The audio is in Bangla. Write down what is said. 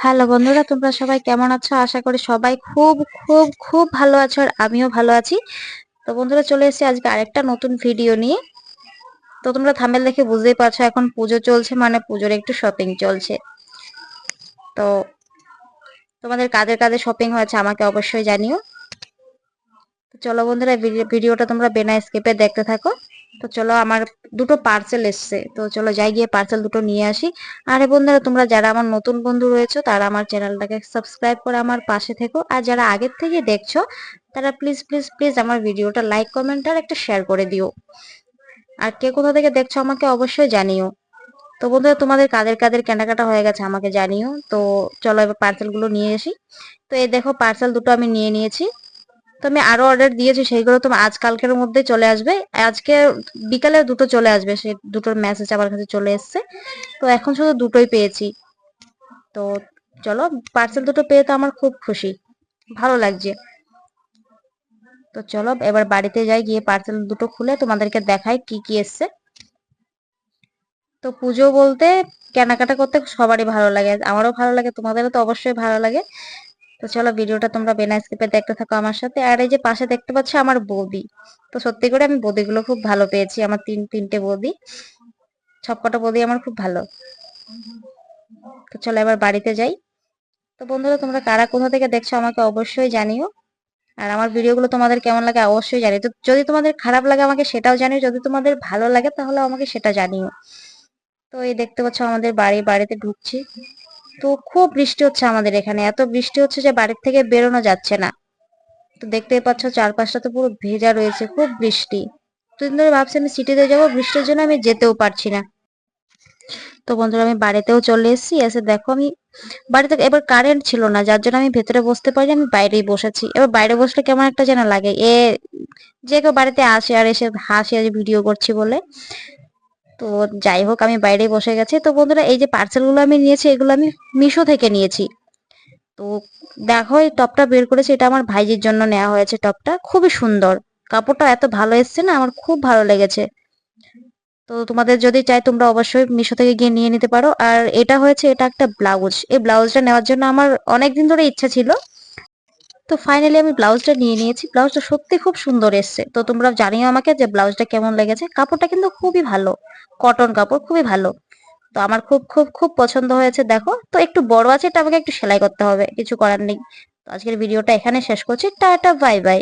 হ্যালো বন্ধুরা, তোমরা সবাই কেমন আছো? আশা করি সবাই খুব খুব খুব ভালো আছো, আর আমিও ভালো আছি। তো বন্ধুরা, চলে এসেছি আজকে আরেকটা নতুন ভিডিও নিয়ে। তো তোমরা থাম্বনেল দেখে বুঝতেই পারছো, এখন পুজো চলছে, মানে পুজোর একটু শপিং চলছে। তো তোমাদের কাদের কাদের শপিং হয়েছে আমাকে অবশ্যই জানিও। তো চলো বন্ধুরা, ভিডিওটা তোমরা বিনা স্কিপে দেখতে থাকো। তো চলো, আমার দুটো পার্সেল এসছে, তো চলো যাই গিয়ে পার্সেল দুটো নিয়ে আসি। আরে বন্ধুরা, তোমরা যারা আমার নতুন বন্ধু রয়েছো তারা আমার চ্যানেলটাকে সাবস্ক্রাইব করে আমার পাশে থেকো, আর যারা আগের থেকে দেখছো তারা প্লিজ প্লিজ প্লিজ আমার ভিডিওটা লাইক কমেন্ট আর একটা শেয়ার করে দিও। আর কে কোথা থেকে দেখছো আমাকে অবশ্যই জানিও। তো বন্ধুরা, তোমাদের কাদের কাদের কেনাকাটা হয়ে গেছে আমাকে জানিও। তো চলো এবার পার্সেল গুলো নিয়ে আসি। তো এই দেখো, পার্সেল দুটো আমি নিয়ে নিয়েছি। তো আমি আরো অর্ডার দিয়েছি, সেইগুলো তুমি আজ কালকের মধ্যে চলে আসবে। আজকে বিকালে দুটো চলে আসবে, সেই দুটোর মেসেজ আমার কাছে চলে এসেছে। তো এখন শুধু দুটোই পেয়েছি। তো চলো, পার্সেল দুটো পেয়ে তো আমার খুব খুশি, ভালো লাগছে। তো চলো এবার বাড়িতে যাই, গিয়ে পার্সেল দুটো খুলে তোমাদেরকে দেখাই কি কি এসছে। তো পুজো বলতে কেনাকাটা করতে সবারই ভালো লাগে, আমারও ভালো লাগে, তোমাদেরও তো অবশ্যই ভালো লাগে। তো চলো, ভিডিওটা তোমরা বিনা স্কিপে দেখতে থাকো আমার সাথে। আর এই যে পাশে দেখতে পাচ্ছ আমার বৌদি। তো সত্যি করে আমি বৌদিগুলো খুব ভালো পেয়েছি, আমার তিনটে বৌদি, সবকটা বৌদি আমার খুব ভালো। তো চলো এবার বাড়িতে যাই। তো বন্ধুরা, তোমরা কারা কোথা থেকে দেখছো আমাকে অবশ্যই জানিও। আর আমার ভিডিওগুলো তোমাদের কেমন লাগে অবশ্যই জানিও। তো যদি তোমাদের খারাপ লাগে আমাকে সেটাও জানিও, যদি তোমাদের ভালো লাগে তাহলে আমাকে সেটা জানিও। তো এই দেখতে পাচ্ছ আমাদের বাড়িতে ঢুকছি। তো খুব বৃষ্টি হচ্ছে আমাদের এখানে, এত বৃষ্টি হচ্ছে যে বাড়ির থেকে বেরোনো যাচ্ছে না। তো দেখতেই পাচ্ছ চারপাশটা তো পুরো ভেজা রয়েছে, খুব বৃষ্টি। দুদিন ধরে ভাবছি আমি সিটিতে যাবো, বৃষ্টির জন্য আমি যেতেও পারছি না। তো বন্ধুরা, আমি বাড়িতেও চলে এসেছি। এসে দেখো, আমি বাড়িতে এবার কারেন্ট ছিল না, যার জন্য আমি ভেতরে বসতে পারি, আমি বাইরেই বসেছি। এবার বাইরে বসলে কেমন একটা যেন লাগে, যে কেউ বাড়িতে আসে আর এসে হাসি আজ ভিডিও করছি বলে। তো যাই হোক, আমি বাইরেই বসে গেছি। তো বন্ধুরা, এই যে পার্সেল গুলো আমি নিয়েছি, এগুলো আমি মিশো থেকে নিয়েছি। তো দেখো, এই টপটা বের করেছে, এটা আমার ভাইজির জন্য নেওয়া হয়েছে। টপটা খুবই সুন্দর, কাপড়টা এত ভালো এসছে না, আমার খুব ভালো লেগেছে। তো তোমাদের যদি চাই তোমরা অবশ্যই মিশো থেকে গিয়ে নিয়ে নিতে পারো। আর এটা হয়েছে, এটা একটা ব্লাউজ, এই ব্লাউজটা নেওয়ার জন্য আমার অনেকদিন ধরে ইচ্ছা ছিল। তো ফাইনালি আমি ব্লাউজটা নিয়ে নিয়েছি। ব্লাউজটা সত্যি খুব সুন্দর এসছে। তো তোমরা জানিও আমাকে যে ব্লাউজটা কেমন লেগেছে। কাপড়টা কিন্তু খুবই ভালো, কটন কাপড়, খুবই ভালো। তো আমার খুব খুব খুব পছন্দ হয়েছে। দেখো, তো একটু বড় আছে, এটা আমাকে একটু সেলাই করতে হবে, কিছু করার নেই। তো আজকের ভিডিওটা এখানে শেষ করছি। Tata, bye bye.